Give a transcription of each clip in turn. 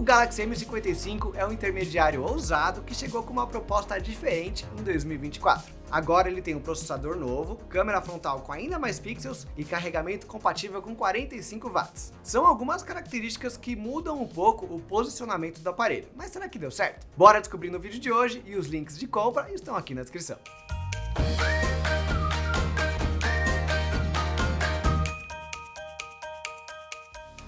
Galaxy M55 é um intermediário ousado que chegou com uma proposta diferente em 2024. Agora ele tem um processador novo, câmera frontal com ainda mais pixels e carregamento compatível com 45 watts. São algumas características que mudam um pouco o posicionamento do aparelho, mas será que deu certo? Bora descobrir no vídeo de hoje e os links de compra estão aqui na descrição.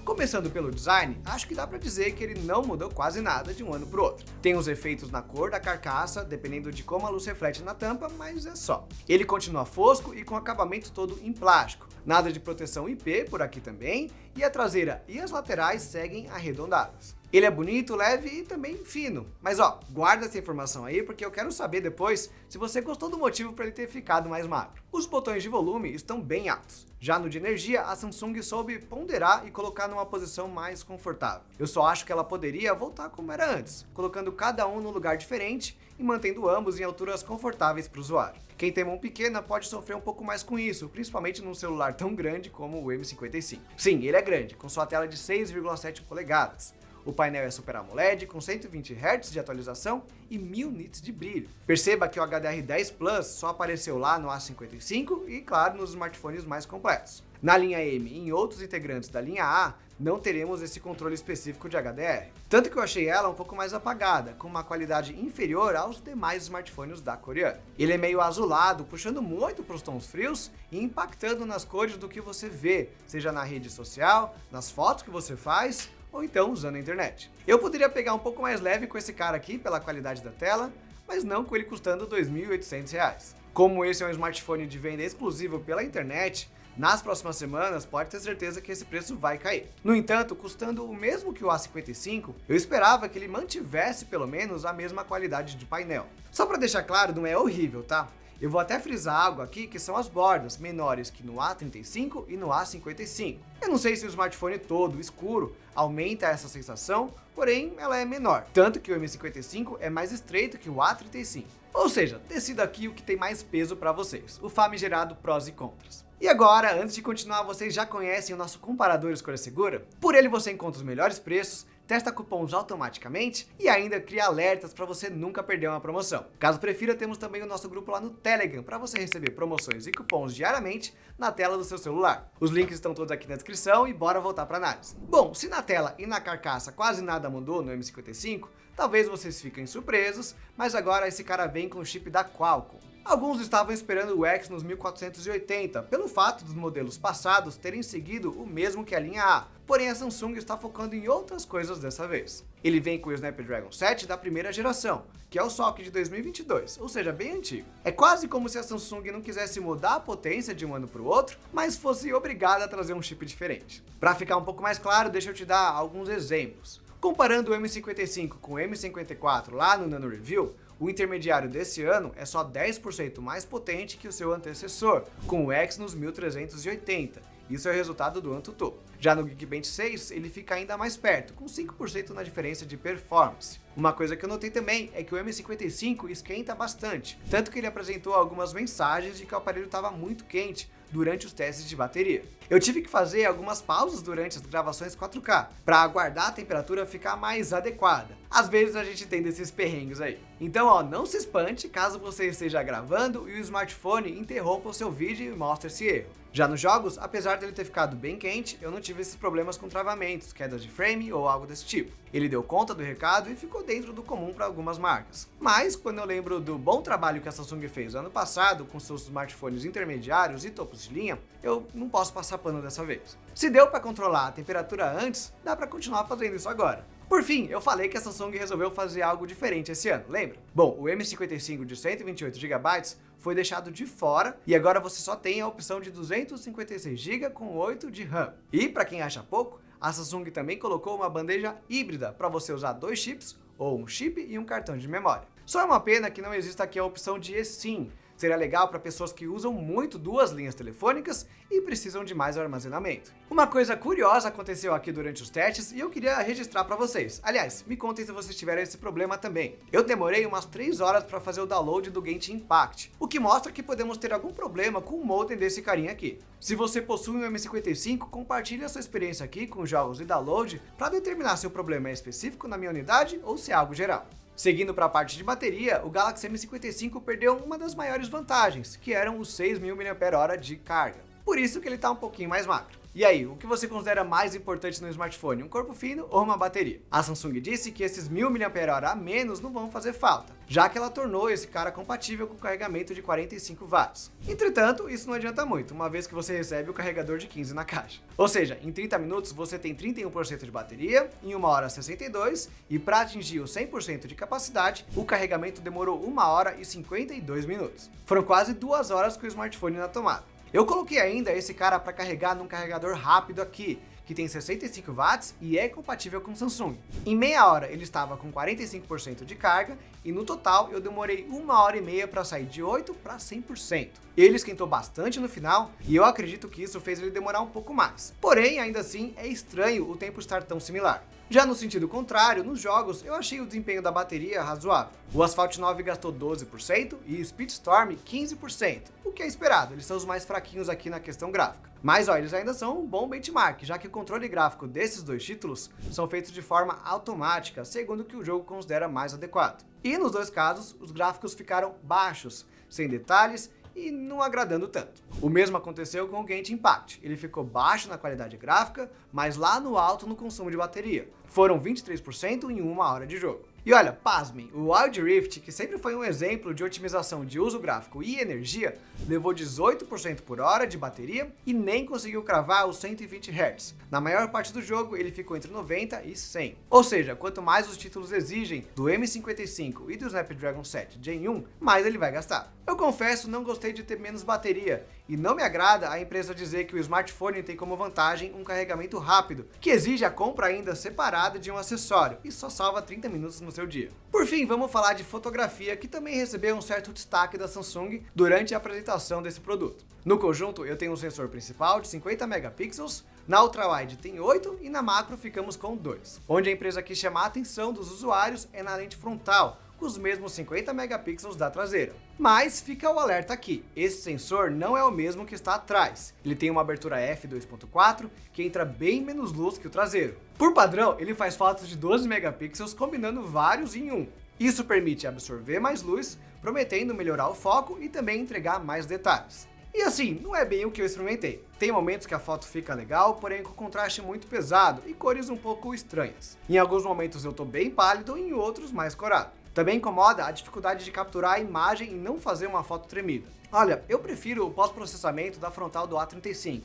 Começando pelo design, acho que dá pra dizer que ele não mudou quase nada de um ano pro outro. Tem os efeitos na cor da carcaça, dependendo de como a luz reflete na tampa, mas é só. Ele continua fosco e com acabamento todo em plástico. Nada de proteção IP por aqui também, e a traseira e as laterais seguem arredondadas. Ele é bonito, leve e também fino. Mas guarda essa informação aí porque eu quero saber depois se você gostou do motivo para ele ter ficado mais magro. Os botões de volume estão bem altos. Já no de energia, a Samsung soube ponderar e colocar numa posição mais confortável. Eu só acho que ela poderia voltar como era antes, colocando cada um num lugar diferente e mantendo ambos em alturas confortáveis para o usuário. Quem tem mão pequena pode sofrer um pouco mais com isso, principalmente num celular tão grande como o M55. Sim, ele é grande, com sua tela de 6,7 polegadas. O painel é Super AMOLED com 120 Hz de atualização e 1000 nits de brilho. Perceba que o HDR10 Plus só apareceu lá no A55 e, claro, nos smartphones mais completos. Na linha M e em outros integrantes da linha A, não teremos esse controle específico de HDR. Tanto que eu achei ela um pouco mais apagada, com uma qualidade inferior aos demais smartphones da coreana. Ele é meio azulado, puxando muito para os tons frios e impactando nas cores do que você vê, seja na rede social, nas fotos que você faz, ou então usando a internet. Eu poderia pegar um pouco mais leve com esse cara aqui pela qualidade da tela, mas não com ele custando R$ 2.800. Como esse é um smartphone de venda exclusivo pela internet, nas próximas semanas pode ter certeza que esse preço vai cair. No entanto, custando o mesmo que o A55, eu esperava que ele mantivesse pelo menos a mesma qualidade de painel. Só para deixar claro, não é horrível, tá? Eu vou até frisar algo aqui que são as bordas menores que no A35 e no A55. Eu não sei se o smartphone todo escuro aumenta essa sensação, porém ela é menor. Tanto que o M55 é mais estreito que o A35. Ou seja, decida aqui o que tem mais peso para vocês, o famigerado prós e contras. E agora, antes de continuar, vocês já conhecem o nosso comparador Escolha Segura? Por ele você encontra os melhores preços, testa cupons automaticamente e ainda cria alertas para você nunca perder uma promoção. Caso prefira, temos também o nosso grupo lá no Telegram para você receber promoções e cupons diariamente na tela do seu celular. Os links estão todos aqui na descrição e bora voltar para análise. Bom, se na tela e na carcaça quase nada mudou no M55, talvez vocês fiquem surpresos, mas agora esse cara vem com o chip da Qualcomm. Alguns estavam esperando o Exynos 1480, pelo fato dos modelos passados terem seguido o mesmo que a linha A, porém a Samsung está focando em outras coisas dessa vez. Ele vem com o Snapdragon 7 da primeira geração, que é o SoC de 2022, ou seja, bem antigo. É quase como se a Samsung não quisesse mudar a potência de um ano para o outro, mas fosse obrigada a trazer um chip diferente. Para ficar um pouco mais claro, deixa eu te dar alguns exemplos. Comparando o M55 com o M54 lá no Nano Review, o intermediário desse ano é só 10% mais potente que o seu antecessor, com o Exynos 1380. Isso é o resultado do AnTuTu. Já no Geekbench 6, ele fica ainda mais perto, com 5% na diferença de performance. Uma coisa que eu notei também é que o M55 esquenta bastante, tanto que ele apresentou algumas mensagens de que o aparelho estava muito quente durante os testes de bateria. Eu tive que fazer algumas pausas durante as gravações 4K, para aguardar a temperatura ficar mais adequada. Às vezes a gente tem desses perrengues aí. Então não se espante caso você esteja gravando e o smartphone interrompa o seu vídeo e mostre esse erro. Já nos jogos, apesar dele ter ficado bem quente, eu não tive esses problemas com travamentos, quedas de frame ou algo desse tipo. Ele deu conta do recado e ficou dentro do comum para algumas marcas. Mas quando eu lembro do bom trabalho que a Samsung fez ano passado com seus smartphones intermediários e topos de linha, eu não posso passar pano dessa vez. Se deu para controlar a temperatura antes, dá para continuar fazendo isso agora. Por fim, eu falei que a Samsung resolveu fazer algo diferente esse ano, lembra? Bom, o M55 de 128 GB foi deixado de fora e agora você só tem a opção de 256 GB com 8 de RAM. E para quem acha pouco, a Samsung também colocou uma bandeja híbrida para você usar 2 chips, ou um chip e um cartão de memória. Só é uma pena que não exista aqui a opção de eSIM, Seria legal para pessoas que usam muito duas linhas telefônicas e precisam de mais armazenamento. Uma coisa curiosa aconteceu aqui durante os testes e eu queria registrar para vocês. Aliás, me contem se vocês tiveram esse problema também. Eu demorei umas 3 horas para fazer o download do Genshin Impact, o que mostra que podemos ter algum problema com o modem desse carinha aqui. Se você possui um M55, compartilhe a sua experiência aqui com jogos e download para determinar se o problema é específico na minha unidade ou se é algo geral. Seguindo para a parte de bateria, o Galaxy M55 perdeu uma das maiores vantagens, que eram os 6.000 mAh de carga. Por isso que ele está um pouquinho mais magro. E aí, o que você considera mais importante no smartphone, um corpo fino ou uma bateria? A Samsung disse que esses 1.000 mAh a menos não vão fazer falta, já que ela tornou esse cara compatível com carregamento de 45 watts. Entretanto, isso não adianta muito, uma vez que você recebe o carregador de 15 na caixa. Ou seja, em 30 minutos você tem 31% de bateria, em 1 hora 62%, e para atingir os 100% de capacidade, o carregamento demorou 1 hora e 52 minutos. Foram quase 2 horas com o smartphone na tomada. Eu coloquei ainda esse cara para carregar num carregador rápido aqui, que tem 65 watts e é compatível com o Samsung. Em meia hora ele estava com 45% de carga e no total eu demorei 1 hora e meia para sair de 8% para 100%. Ele esquentou bastante no final e eu acredito que isso fez ele demorar um pouco mais. Porém, ainda assim, é estranho o tempo estar tão similar. Já no sentido contrário, nos jogos, eu achei o desempenho da bateria razoável. O Asphalt 9 gastou 12% e Speedstorm 15%, o que é esperado, eles são os mais fraquinhos aqui na questão gráfica. Mas eles ainda são um bom benchmark, já que o controle gráfico desses dois títulos são feitos de forma automática, segundo o que o jogo considera mais adequado. E nos dois casos, os gráficos ficaram baixos, sem detalhes e não agradando tanto. O mesmo aconteceu com o Genshin Impact. Ele ficou baixo na qualidade gráfica, mas lá no alto no consumo de bateria. Foram 23% em 1 hora de jogo. E olha, pasmem, o Wild Rift, que sempre foi um exemplo de otimização de uso gráfico e energia, levou 18% por hora de bateria e nem conseguiu cravar os 120 Hz. Na maior parte do jogo, ele ficou entre 90 e 100. Ou seja, quanto mais os títulos exigem do M55 e do Snapdragon 7 Gen 1, mais ele vai gastar. Eu confesso, não gostei de ter menos bateria, e não me agrada a empresa dizer que o smartphone tem como vantagem um carregamento rápido, que exige a compra ainda separada de um acessório e só salva 30 minutos no seu dia. Por fim, vamos falar de fotografia, que também recebeu um certo destaque da Samsung durante a apresentação desse produto. No conjunto, eu tenho um sensor principal de 50 megapixels, na ultrawide tem 8 e na macro ficamos com 2. Onde a empresa quis chamar a atenção dos usuários é na lente frontal, com os mesmos 50 megapixels da traseira. Mas fica o alerta aqui, esse sensor não é o mesmo que está atrás. Ele tem uma abertura f2.4 que entra bem menos luz que o traseiro. Por padrão, ele faz fotos de 12 megapixels combinando vários em um. Isso permite absorver mais luz, prometendo melhorar o foco e também entregar mais detalhes. E assim, não é bem o que eu experimentei. Tem momentos que a foto fica legal, porém com contraste muito pesado e cores um pouco estranhas. Em alguns momentos eu tô bem pálido e em outros mais corado. Também incomoda a dificuldade de capturar a imagem e não fazer uma foto tremida. Olha, eu prefiro o pós-processamento da frontal do A35,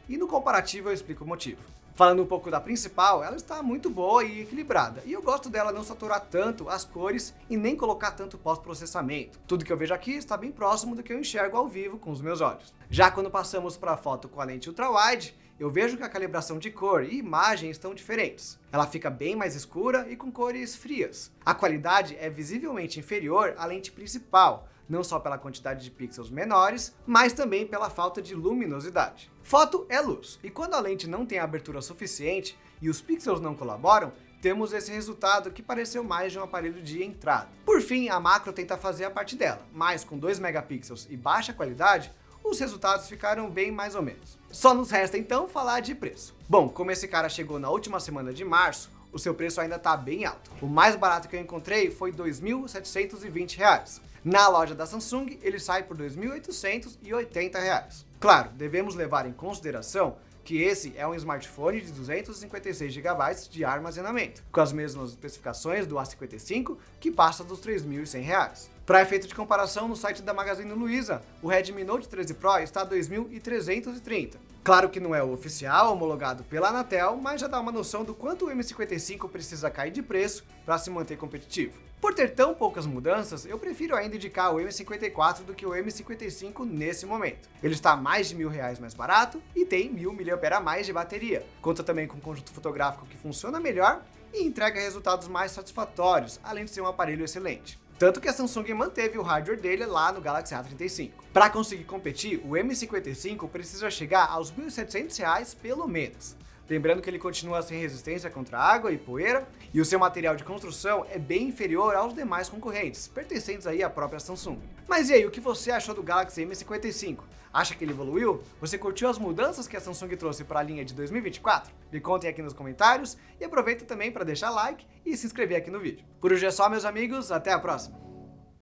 e no comparativo eu explico o motivo. Falando um pouco da principal, ela está muito boa e equilibrada, e eu gosto dela não saturar tanto as cores e nem colocar tanto pós-processamento. Tudo que eu vejo aqui está bem próximo do que eu enxergo ao vivo com os meus olhos. Já quando passamos para a foto com a lente ultrawide, eu vejo que a calibração de cor e imagem estão diferentes. Ela fica bem mais escura e com cores frias. A qualidade é visivelmente inferior à lente principal, não só pela quantidade de pixels menores, mas também pela falta de luminosidade. Foto é luz, e quando a lente não tem abertura suficiente e os pixels não colaboram, temos esse resultado que pareceu mais de um aparelho de entrada. Por fim, a macro tenta fazer a parte dela, mas com 2 megapixels e baixa qualidade, os resultados ficaram bem mais ou menos. Só nos resta então falar de preço. Bom, como esse cara chegou na última semana de março, o seu preço ainda está bem alto. O mais barato que eu encontrei foi R$ 2.720. Na loja da Samsung, ele sai por R$ 2.880. Claro, devemos levar em consideração que esse é um smartphone de 256 GB de armazenamento, com as mesmas especificações do A55, que passa dos R$ 3.100. Para efeito de comparação, no site da Magazine Luiza, o Redmi Note 13 Pro está a 2.330. Claro que não é o oficial, homologado pela Anatel, mas já dá uma noção do quanto o M55 precisa cair de preço para se manter competitivo. Por ter tão poucas mudanças, eu prefiro ainda indicar o M54 do que o M55 nesse momento. Ele está mais de R$ 1.000 mais barato e tem 1.000 mAh a mais de bateria. Conta também com um conjunto fotográfico que funciona melhor e entrega resultados mais satisfatórios, além de ser um aparelho excelente. Tanto que a Samsung manteve o hardware dele lá no Galaxy A35. Para conseguir competir, o M55 precisa chegar aos R$ 1.700 pelo menos. Lembrando que ele continua sem resistência contra água e poeira, e o seu material de construção é bem inferior aos demais concorrentes, pertencentes aí à própria Samsung. Mas e aí, o que você achou do Galaxy M55? Acha que ele evoluiu? Você curtiu as mudanças que a Samsung trouxe para a linha de 2024? Me contem aqui nos comentários e aproveita também para deixar like e se inscrever aqui no vídeo. Por hoje é só, meus amigos, até a próxima!